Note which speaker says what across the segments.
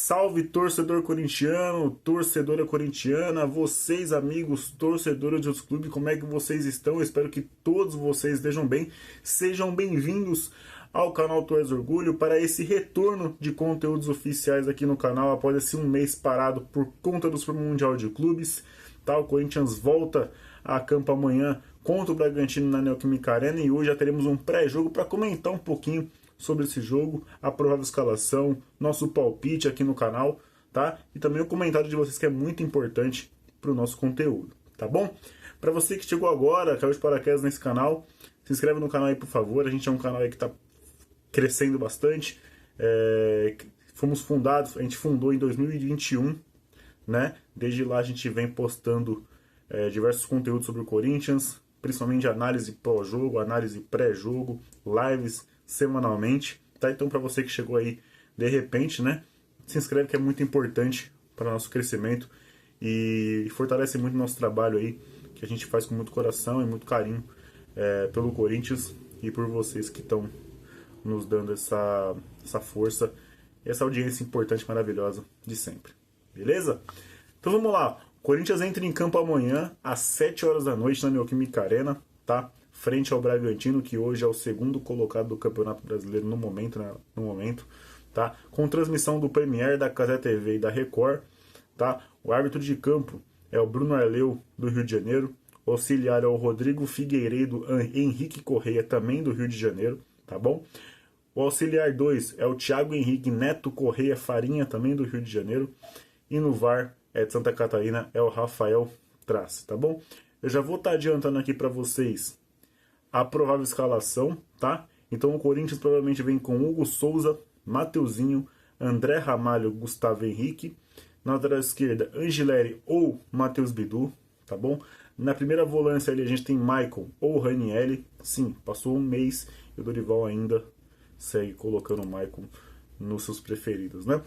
Speaker 1: Salve, torcedor corintiano, torcedora corintiana, vocês amigos, torcedores de outros clubes, como é que vocês estão? Eu espero que todos vocês estejam bem. Sejam bem-vindos ao canal Torres Orgulho para esse retorno de conteúdos oficiais aqui no canal após esse um mês parado por conta do Super Mundial de Clubes. Tá? O Corinthians volta a campo amanhã contra o Bragantino na Neoquímica Arena e hoje já teremos um pré-jogo para comentar um pouquinho sobre esse jogo, a provável escalação, nosso palpite aqui no canal, tá? E também o comentário de vocês que é muito importante para o nosso conteúdo, tá bom? Para você que chegou agora, caiu de paraquedas nesse canal, se inscreve no canal aí, por favor. A gente é um canal aí que está crescendo bastante. A gente fundou em 2021, né? Desde lá a gente vem postando diversos conteúdos sobre o Corinthians, principalmente análise pós-jogo, análise pré-jogo, lives semanalmente, tá? Então, para você que chegou aí de repente, né, se inscreve que é muito importante para o nosso crescimento e fortalece muito o nosso trabalho aí, que a gente faz com muito coração e muito carinho pelo Corinthians e por vocês que estão nos dando essa força e essa audiência importante, maravilhosa de sempre. Beleza? Então vamos lá. O Corinthians entra em campo amanhã às 7 horas da noite na Neoquímica Arena, tá? Frente ao Bragantino, que hoje é o segundo colocado do Campeonato Brasileiro no momento, tá? Com transmissão do Premier, da Cazé TV e da Record, tá? O árbitro de campo é o Bruno Arleu, do Rio de Janeiro. O auxiliar é o Rodrigo Figueiredo Henrique Correia, também do Rio de Janeiro, tá bom? O auxiliar 2 é o Thiago Henrique Neto Correia Farinha, também do Rio de Janeiro. E no VAR de Santa Catarina é o Rafael Trace, tá bom? Eu já vou estar adiantando aqui para vocês a provável escalação, tá? Então o Corinthians provavelmente vem com Hugo Souza, Mateuzinho, André Ramalho, Gustavo Henrique. Na lateral esquerda, Angileri ou Matheus Bidu, tá bom? Na primeira volância ali a gente tem Maicon ou Ranielli. Sim, passou um mês e o Dorival ainda segue colocando o Maicon nos seus preferidos, né?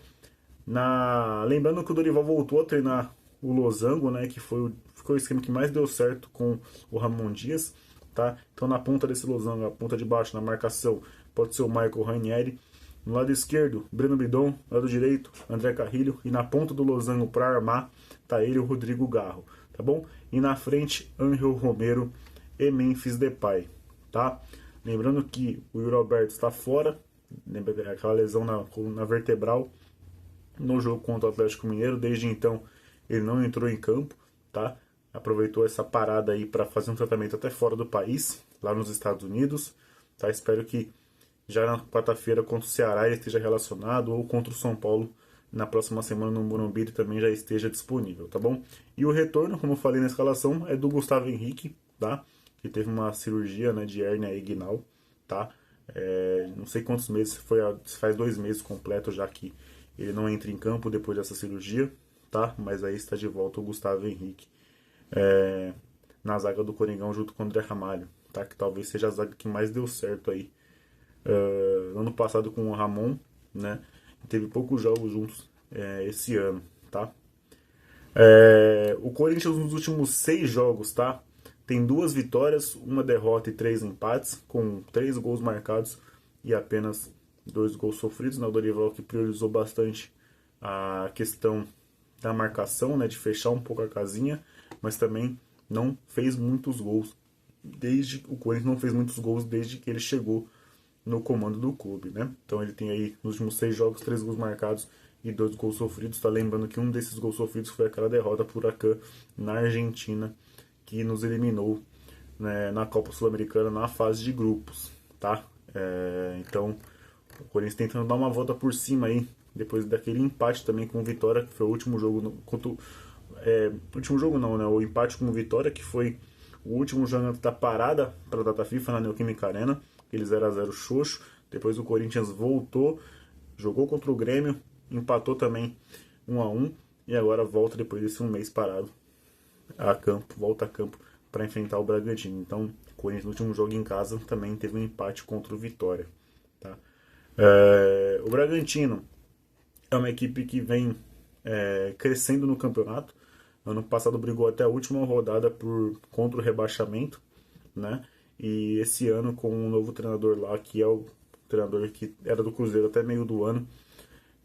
Speaker 1: Lembrando que o Dorival voltou a treinar o Losango, né? Que foi o esquema que mais deu certo com o Ramon Dias. Tá? Então na ponta desse losango, a ponta de baixo, na marcação, pode ser o Michael Ranieri. No lado esquerdo, Breno Bidon. No lado direito, André Carrilho. E na ponta do losango, para armar, tá ele, o Rodrigo Garro. Tá bom? E na frente, Ángel Romero e Memphis Depay. Tá? Lembrando que o Yuri Alberto está fora. Lembra aquela lesão na vertebral no jogo contra o Atlético Mineiro. Desde então, ele não entrou em campo. Tá? Aproveitou essa parada aí para fazer um tratamento até fora do país, lá nos Estados Unidos. Tá? Espero que já na quarta-feira contra o Ceará ele esteja relacionado, ou contra o São Paulo na próxima semana no Morumbi ele também já esteja disponível, tá bom? E o retorno, como eu falei na escalação, é do Gustavo Henrique, tá? Que teve uma cirurgia, né, de hérnia inguinal, tá? Não sei quantos meses, faz 2 meses completo já que ele não entra em campo depois dessa cirurgia, tá? Mas aí está de volta o Gustavo Henrique. Na zaga do Coringão junto com o André Ramalho, tá? Que talvez seja a zaga que mais deu certo aí ano passado com o Ramon, né? Teve poucos jogos juntos esse ano, tá? O Corinthians nos últimos 6 jogos, tá? Tem 2 vitórias, 1 derrota e 3 empates, com 3 gols marcados e apenas 2 gols sofridos. O Dorival que priorizou bastante a questão da marcação, né? De fechar um pouco a casinha, mas também não fez muitos gols. O Corinthians não fez muitos gols desde que ele chegou no comando do clube, né? Então ele tem aí nos últimos 6 jogos 3 gols marcados e 2 gols sofridos. Tá lembrando que um desses gols sofridos foi aquela derrota por Huracan na Argentina, que nos eliminou, né, na Copa Sul-Americana na fase de grupos, tá? Então o Corinthians tentando dar uma volta por cima aí depois daquele empate também com o Vitória, que foi o último jogo último jogo não, né? O empate com o Vitória, que foi o último jogo da parada para a data FIFA na Neoquímica Arena, aquele 0x0 xoxo. Depois o Corinthians voltou, jogou contra o Grêmio, empatou também 1x1 e agora volta depois desse um mês parado volta a campo para enfrentar o Bragantino. Então o Corinthians no último jogo em casa também teve um empate contra o Vitória, tá? O Bragantino é uma equipe que vem crescendo no campeonato. Ano passado brigou até a última rodada contra o rebaixamento, né? E esse ano com um novo treinador lá, que é o treinador que era do Cruzeiro até meio do ano,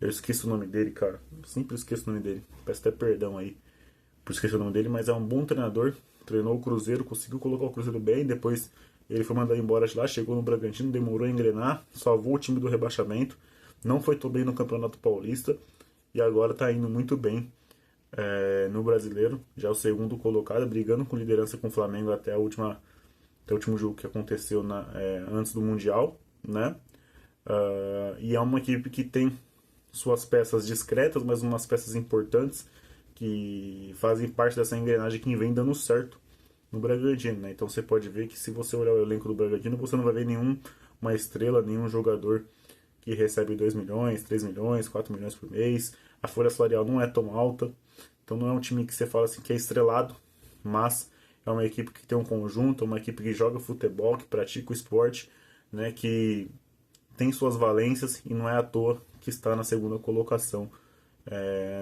Speaker 1: Eu esqueço o nome dele, cara. Eu sempre esqueço o nome dele. Peço até perdão aí por esquecer o nome dele, mas é um bom treinador. Treinou o Cruzeiro, conseguiu colocar o Cruzeiro bem. Depois ele foi mandado embora de lá, chegou no Bragantino, demorou a engrenar, salvou o time do rebaixamento. Não foi tão bem no Campeonato Paulista e agora tá indo muito bem no Brasileiro. Já é o segundo colocado, brigando com liderança com o Flamengo até até o último jogo que aconteceu antes do Mundial, né? E é uma equipe que tem suas peças discretas, mas umas peças importantes que fazem parte dessa engrenagem que vem dando certo no Bragantino, né? Então você pode ver que se você olhar o elenco do Bragantino, você não vai ver uma estrela, nenhum jogador que recebe 2 milhões, 3 milhões, 4 milhões por mês. A folha salarial não é tão alta, então não é um time que você fala assim que é estrelado, mas é uma equipe que tem um conjunto, uma equipe que joga futebol, que pratica o esporte, né? Que tem suas valências e não é à toa que está na segunda colocação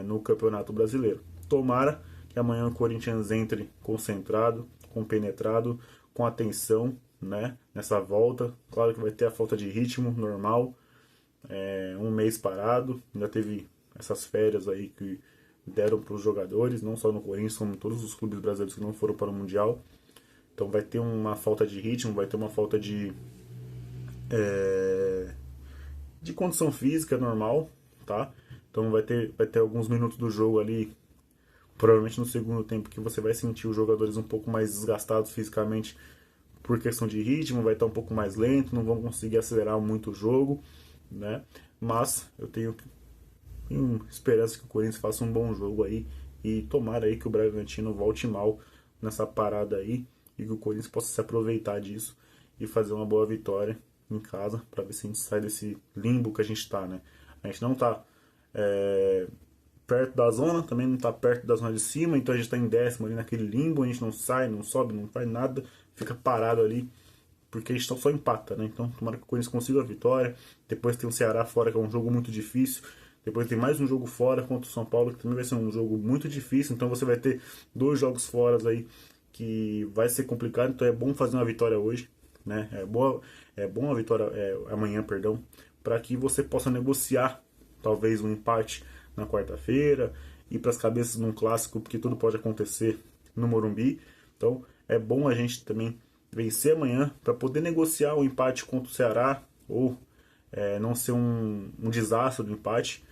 Speaker 1: no Campeonato Brasileiro. Tomara que amanhã o Corinthians entre concentrado, compenetrado, com atenção, né, nessa volta. Claro que vai ter a falta de ritmo normal, um mês parado, ainda teve essas férias aí que deram para os jogadores, não só no Corinthians, como em todos os clubes brasileiros que não foram para o Mundial. Então vai ter uma falta de ritmo, vai ter uma falta de condição física normal, tá? Então vai ter alguns minutos do jogo ali, provavelmente no segundo tempo, que você vai sentir os jogadores um pouco mais desgastados fisicamente por questão de ritmo, vai estar um pouco mais lento, não vão conseguir acelerar muito o jogo, né? Mas eu tenho esperança que o Corinthians faça um bom jogo aí e tomara aí que o Bragantino volte mal nessa parada aí e que o Corinthians possa se aproveitar disso e fazer uma boa vitória em casa para ver se a gente sai desse limbo que a gente tá, né? A gente não tá perto da zona, também não tá perto da zona de cima, então a gente tá em décimo ali naquele limbo, a gente não sai, não sobe, não faz nada, fica parado ali, porque a gente só empata, né? Então tomara que o Corinthians consiga a vitória. Depois tem o Ceará fora, que é um jogo muito difícil. Depois tem mais um jogo fora contra o São Paulo, que também vai ser um jogo muito difícil. Então você vai ter 2 jogos fora aí que vai ser complicado. Então é bom fazer uma vitória hoje, né? É bom a vitória amanhã, perdão, para que você possa negociar talvez um empate na quarta-feira, ir para as cabeças num clássico, porque tudo pode acontecer no Morumbi. Então é bom a gente também vencer amanhã para poder negociar o empate contra o Ceará ou não ser um desastre do empate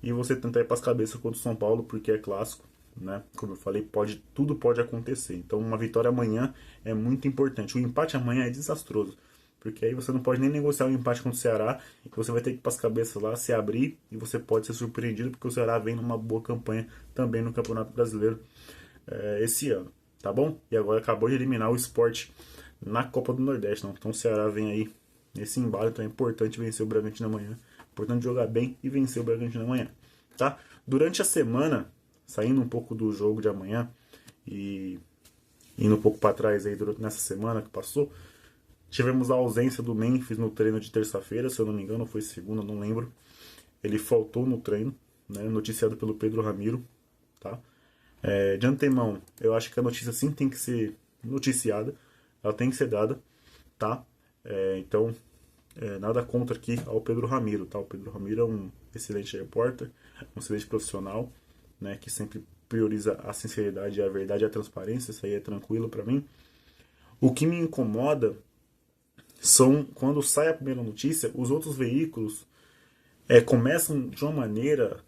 Speaker 1: e você tentar ir para as cabeças contra o São Paulo, porque é clássico, né? Como eu falei, tudo pode acontecer. Então uma vitória amanhã é muito importante. O empate amanhã é desastroso, porque aí você não pode nem negociar um empate contra o Ceará, e você vai ter que ir para as cabeças lá, se abrir, e você pode ser surpreendido, porque o Ceará vem numa boa campanha também no Campeonato Brasileiro esse ano, tá bom? E agora acabou de eliminar o Sport na Copa do Nordeste, não? Então o Ceará vem aí nesse embalo, então é importante vencer o Bragantino amanhã, importante jogar bem e vencer o Bragantino amanhã, tá? Durante a semana, saindo um pouco do jogo de amanhã e indo um pouco para trás aí nessa semana que passou, tivemos a ausência do Memphis no treino de terça-feira, se eu não me engano, foi segunda, não lembro. Ele faltou no treino, né, noticiado pelo Pedro Ramiro, tá? De antemão, eu acho que a notícia sim tem que ser noticiada, ela tem que ser dada, tá? Então, nada contra aqui ao Pedro Ramiro, tá? O Pedro Ramiro é um excelente repórter, um excelente profissional, né, que sempre prioriza a sinceridade, a verdade e a transparência, isso aí é tranquilo para mim. O que me incomoda são quando sai a primeira notícia, os outros veículos começam de uma maneira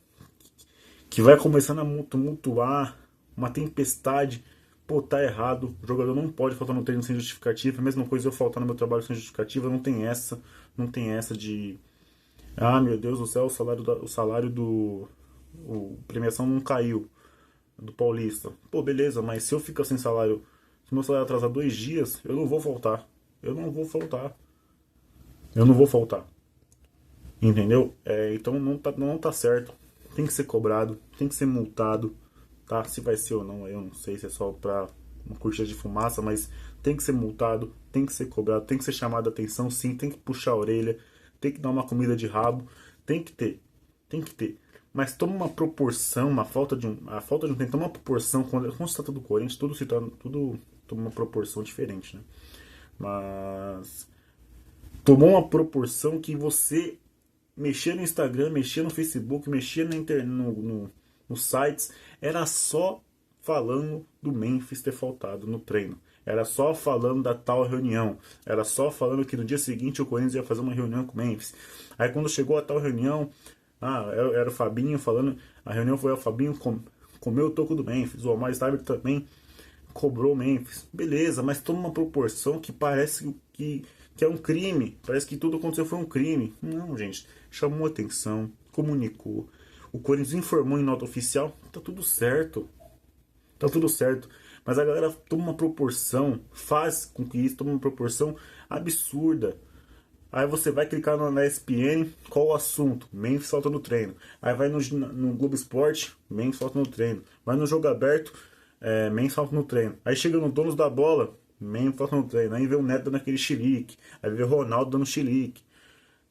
Speaker 1: que vai começando a tumultuar, uma tempestade. Pô, tá errado, o jogador não pode faltar no treino sem justificativa, a mesma coisa eu faltar no meu trabalho sem justificativa, não tem essa de meu Deus do céu, o salário do premiação não caiu do Paulista. Pô, beleza, mas se eu ficar sem salário, se meu salário atrasar 2 dias, eu não vou faltar. Eu não vou faltar. Eu não vou faltar. Entendeu? Então não tá certo. Tem que ser cobrado, tem que ser multado, tá? Se vai ser ou não, eu não sei se é só pra uma cortina de fumaça, mas tem que ser multado, tem que ser cobrado, tem que ser chamado a atenção, sim, tem que puxar a orelha, tem que dar uma comida de rabo, tem que ter. Mas toma uma proporção, a falta de um tempo, toma uma proporção, quando se trata do Corinthians, tudo toma uma proporção diferente, né? Mas tomou uma proporção que você mexia no Instagram, mexia no Facebook, mexia nos sites, era só falando do Memphis ter faltado no treino. Era só falando da tal reunião. Era só falando que no dia seguinte o Corinthians ia fazer uma reunião com o Memphis. Aí quando chegou a tal reunião, era o Fabinho falando, a reunião foi o Fabinho comeu o toco do Memphis. O Omar Starbuck também cobrou o Memphis. Beleza, mas toma uma proporção que parece que é um crime. Parece que tudo aconteceu foi um crime. Não, gente. Chamou atenção, comunicou. O Corinthians informou em nota oficial. Tá tudo certo. Tá tudo certo. Mas a galera toma uma proporção, faz com que isso tome uma proporção absurda. Aí você vai clicar na ESPN, qual o assunto? Memphis falta no treino. Aí vai no Globo Esporte, Memphis falta no treino. Vai no Jogo Aberto, Memphis falta no treino. Aí chega no Donos da Bola, Memphis falta no treino. Aí vê o Neto dando aquele chilique. Aí vê o Ronaldo dando chilique.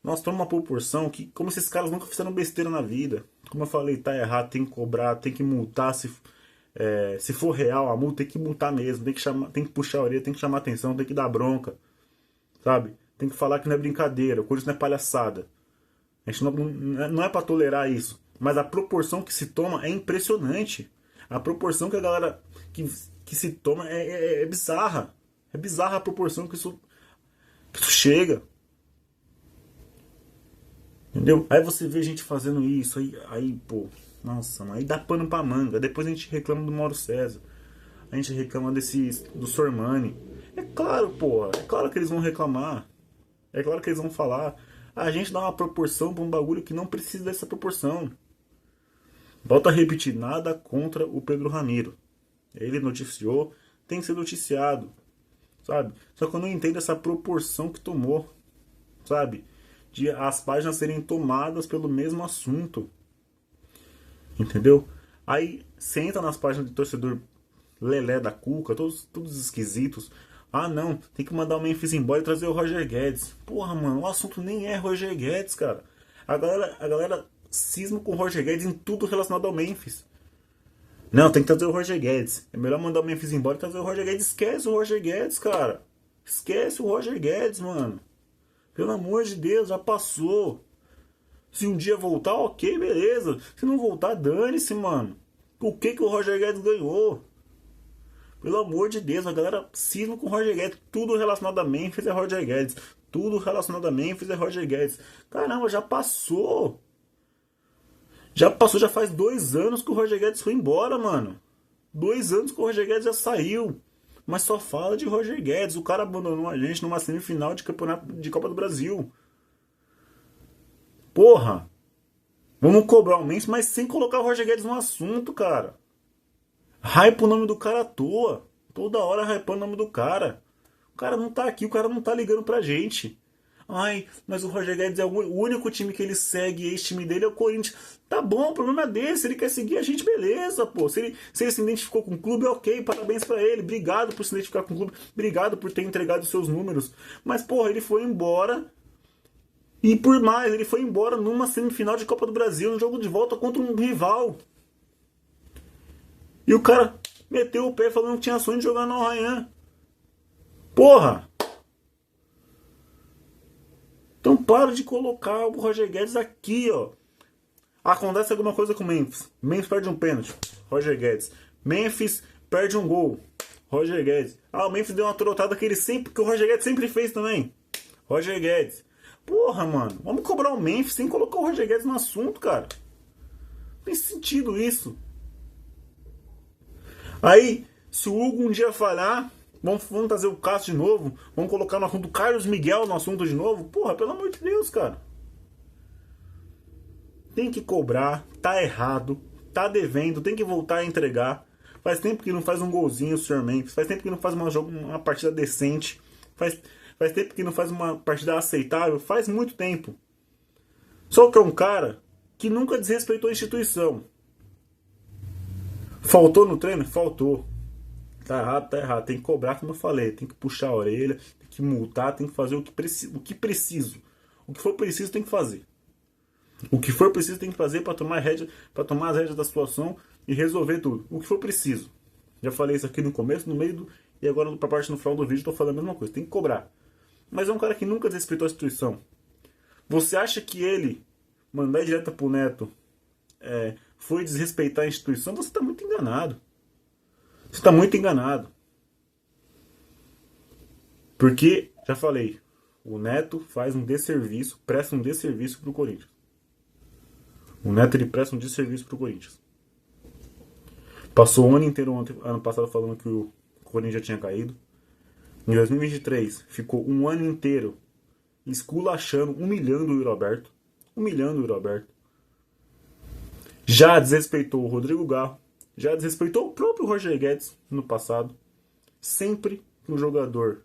Speaker 1: Nossa, toma uma proporção que, como esses caras nunca fizeram besteira na vida. Como eu falei, tá errado, tem que cobrar, tem que multar. Se for real a multa, tem que multar mesmo. Tem que puxar a orelha, tem que chamar atenção, tem que dar bronca. Sabe? Tem que falar que não é brincadeira, o Corinthians não é palhaçada. A gente não é pra tolerar isso. Mas a proporção que se toma é impressionante. A proporção que a galera que se toma é bizarra. É bizarra a proporção que isso chega. Entendeu? Aí você vê gente fazendo isso, aí pô, nossa, mano, aí dá pano pra manga. Depois a gente reclama do Mauro César. A gente reclama do Sormani. É claro, pô, é claro que eles vão reclamar. É claro que eles vão falar. A gente dá uma proporção pra um bagulho que não precisa dessa proporção. Volto a repetir, nada contra o Pedro Ramiro. Ele noticiou, tem que ser noticiado. Sabe? Só que eu não entendo essa proporção que tomou. Sabe? De as páginas serem tomadas pelo mesmo assunto. Entendeu? Aí você entra nas páginas de torcedor lelé da Cuca, todos esquisitos. Ah não, tem que mandar o Memphis embora e trazer o Roger Guedes. Porra, mano, o assunto nem é Roger Guedes, cara. A galera cisma com o Roger Guedes em tudo relacionado ao Memphis. Não, tem que trazer o Roger Guedes. É melhor mandar o Memphis embora e trazer o Roger Guedes. Esquece o Roger Guedes, cara. Esquece o Roger Guedes, mano. Pelo amor de Deus, já passou. Se um dia voltar, ok, beleza. Se não voltar, dane-se, mano. O que o Roger Guedes ganhou? Pelo amor de Deus, a galera cisma com o Roger Guedes. Tudo relacionado a Memphis é Roger Guedes. Tudo relacionado a Memphis é Roger Guedes. Caramba, já passou. Já passou, já faz 2 anos que o Roger Guedes foi embora, mano. 2 anos que o Roger Guedes já saiu. Mas só fala de Roger Guedes. O cara abandonou a gente numa semifinal de campeonato de Copa do Brasil. Porra. Vamos cobrar o Memphis, mas sem colocar o Roger Guedes no assunto, cara. Hype o nome do cara à toa. Toda hora hypando o nome do cara. O cara não tá aqui, o cara não tá ligando pra gente. Ai, mas o Roger Guedes é o único time que ele segue, e esse time dele é o Corinthians. Tá bom, o problema é dele. Se ele quer seguir a gente, beleza, pô. Se ele se identificou com o clube, ok, parabéns pra ele. Obrigado por se identificar com o clube. Obrigado por ter entregado os seus números. Mas, porra, ele foi embora. E por mais, ele foi embora numa semifinal de Copa do Brasil, no jogo de volta contra um rival. E o cara meteu o pé falando que tinha sonho de jogar no Arrayan. Porra! Então para de colocar o Roger Guedes aqui, ó. Acontece alguma coisa com o Memphis. Memphis perde um pênalti. Roger Guedes. Memphis perde um gol. Roger Guedes. Ah, o Memphis deu uma trotada que o Roger Guedes sempre fez também. Roger Guedes. Porra, mano. Vamos cobrar o Memphis sem colocar o Roger Guedes no assunto, cara. Não tem sentido isso. Aí, se o Hugo um dia falhar, vamos trazer o Cássio de novo, vamos colocar no assunto Carlos Miguel no assunto de novo. Porra, pelo amor de Deus, cara. Tem que cobrar, tá errado, tá devendo, tem que voltar a entregar. Faz tempo que não faz um golzinho o Sr. Memphis, faz tempo que não faz uma partida decente, faz tempo que não faz uma partida aceitável, faz muito tempo. Só que é um cara que nunca desrespeitou a instituição. Faltou no treino? Faltou. Tá errado, tá errado. Tem que cobrar, como eu falei. Tem que puxar a orelha, tem que multar, tem que fazer o que preciso. O que for preciso tem que fazer. O que for preciso tem que fazer para tomar as rédeas da situação e resolver tudo. O que for preciso. Já falei isso aqui no começo, no meio e agora pra parte no final do vídeo estou falando a mesma coisa. Tem que cobrar. Mas é um cara que nunca desrespeitou a instituição. Você acha que ele mandar direta pro Neto foi desrespeitar a instituição, você está muito enganado. Você está muito enganado. Porque, já falei, o Neto faz um desserviço, presta um desserviço pro Corinthians. O Neto ele presta um desserviço pro Corinthians. Passou o ano inteiro, ano passado, falando que o Corinthians já tinha caído. Em 2023, ficou um ano inteiro esculachando, humilhando o Yuri Alberto. Humilhando o Yuri Alberto. Já desrespeitou o Rodrigo Garro. Já desrespeitou o próprio Roger Guedes no passado. Sempre que um jogador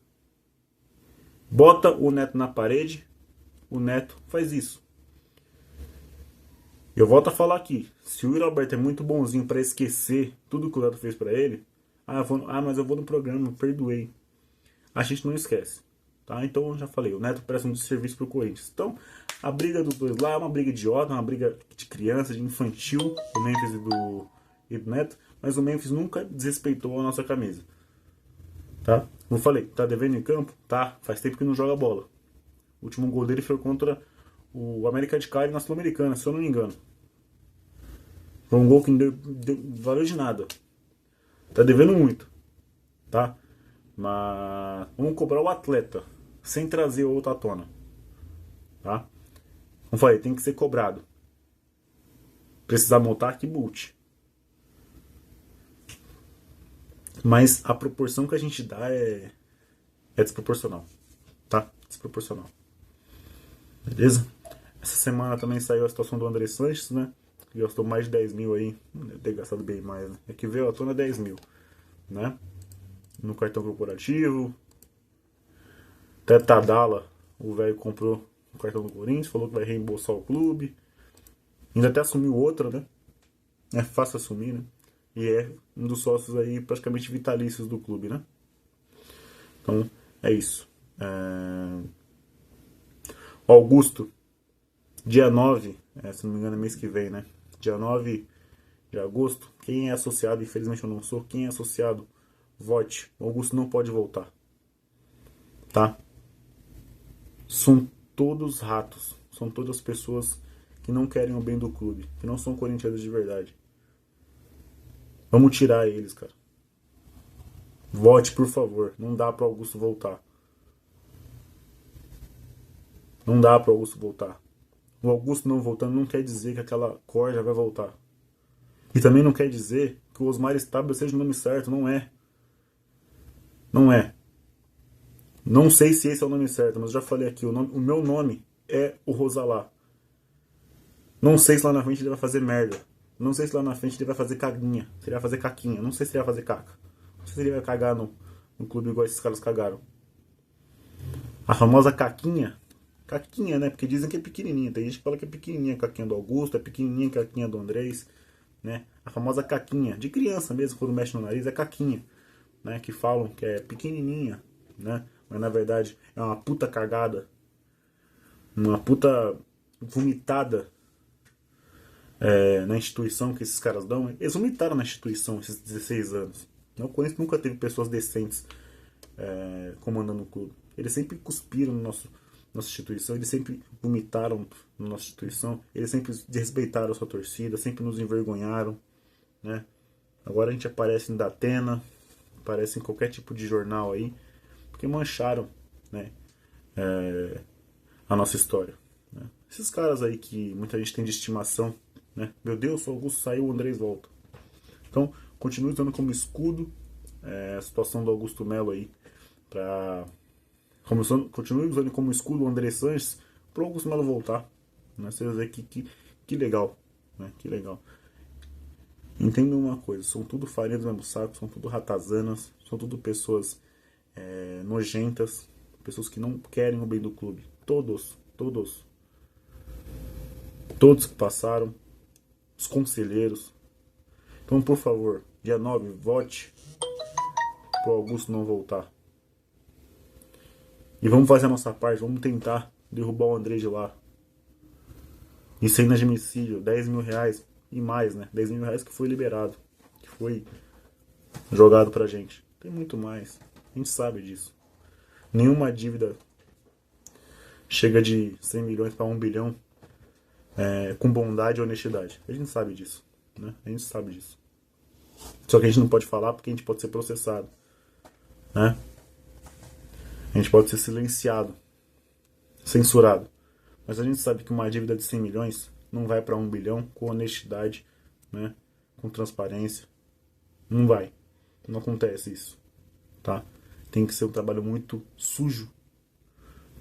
Speaker 1: bota o Neto na parede, o Neto faz isso. Eu volto a falar aqui. Se o Yuri Alberto é muito bonzinho para esquecer tudo que o Neto fez para ele, mas eu vou no programa, perdoei. A gente não esquece. Tá? Então eu já falei, o Neto presta um serviço pro Corinthians. Então, a briga dos dois lá é uma briga idiota, uma briga de criança, de infantil, do Memphis e do Neto, mas o Memphis nunca desrespeitou a nossa camisa. Tá? Como eu falei, tá devendo em campo? Tá, faz tempo que não joga bola. O último gol dele foi contra o América de Cali na Sul-Americana, se eu não me engano. Foi um gol que não valeu de nada. Tá devendo muito. Tá? Mas vamos cobrar o atleta sem trazer o outro à tona. Tá? Como falei, tem que ser cobrado. Precisar multar, que multe. Mas a proporção que a gente dá é desproporcional. Tá? Desproporcional. Beleza? Essa semana também saiu a situação do André Sanches, né? Que gastou mais de 10 mil aí. Deve ter gastado bem mais, né? É que veio à tona 10 mil. Né? No cartão corporativo. Até Tadala, o velho comprou o cartão do Corinthians, falou que vai reembolsar o clube. Ainda até assumiu outra, né? É fácil assumir, né? E é um dos sócios aí praticamente vitalícios do clube, né? Então, é isso. O Augusto, dia 9, se não me engano é mês que vem, né? Dia 9 de agosto, quem é associado, infelizmente eu não sou, quem é associado, vote. O Augusto não pode voltar. Tá? São todos ratos. São todas pessoas que não querem o bem do clube, que não são corintianos de verdade. Vamos tirar eles, cara. Vote, por favor. Não dá para Augusto voltar. Não dá para Augusto voltar. O Augusto não voltando não quer dizer que aquela corja vai voltar. E também não quer dizer que o Osmar Stabile seja o nome certo. Não é. Não é. Não sei se esse é o nome certo, mas eu já falei aqui. O meu nome é o Rosalá. Não sei se lá na frente ele vai fazer merda. Não sei se lá na frente ele vai fazer caguinha. Se ele vai fazer caquinha. Não sei se ele vai fazer caca. Não sei se ele vai cagar no clube igual esses caras cagaram. A famosa caquinha. Caquinha, né? Porque dizem que é pequenininha. Tem gente que fala que é pequenininha a caquinha do Augusto, é pequenininha a caquinha do Andrés, né? A famosa caquinha. De criança mesmo, quando mexe no nariz, é caquinha. Né? Que falam que é pequenininha, né? Mas na verdade é uma puta cagada. Uma puta vomitada na instituição que esses caras dão. Eles vomitaram na instituição esses 16 anos. O Corinthians nunca teve pessoas decentes comandando o clube. Eles sempre cuspiram no nossa instituição, eles sempre vomitaram na nossa instituição, eles sempre desrespeitaram a sua torcida, sempre nos envergonharam, né? Agora a gente aparece em Datena, aparece em qualquer tipo de jornal aí, porque mancharam, né, a nossa história. Né? Esses caras aí que muita gente tem de estimação, né? Meu Deus, o Augusto saiu, o Andrés volta. Então, continue usando como escudo a situação do Augusto Melo aí, continue usando como escudo o André Sanches para o Augusto Melo voltar. Né? Vocês vão ver que legal. Né? Que legal. Entendam uma coisa, são tudo farinha do mesmo saco, são tudo ratazanas, são tudo pessoas nojentas, pessoas que não querem o bem do clube. Todos que passaram, os conselheiros. Então, por favor, dia 9, vote para o Augusto não voltar. E vamos fazer a nossa parte, vamos tentar derrubar o André de lá. Isso é inadmissível, 10 mil reais e mais, né? 10 mil reais que foi liberado, que foi jogado pra gente. Tem muito mais, a gente sabe disso. Nenhuma dívida chega de 100 milhões para 1 bilhão, com bondade e honestidade. A gente sabe disso, né? A gente sabe disso. Só que a gente não pode falar porque a gente pode ser processado, né? A gente pode ser silenciado, censurado. Mas a gente sabe que uma dívida de 100 milhões não vai para 1 bilhão com honestidade, né? Com transparência. Não vai. Não acontece isso, tá? Tem que ser um trabalho muito sujo.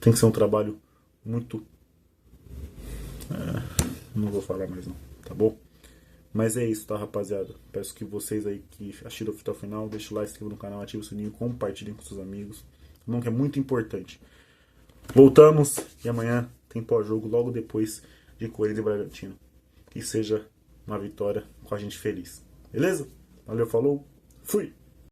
Speaker 1: Tem que ser um trabalho muito... não vou falar mais não, tá bom? Mas é isso, tá, rapaziada? Peço que vocês aí que assistiram até o final, deixem o like, se inscrevam no canal, ativem o sininho, compartilhem com seus amigos. Não, que é muito importante. Voltamos e amanhã tem pós-jogo logo depois de Corinthians e Bragantino. Que seja uma vitória com a gente feliz. Beleza? Valeu, falou, fui!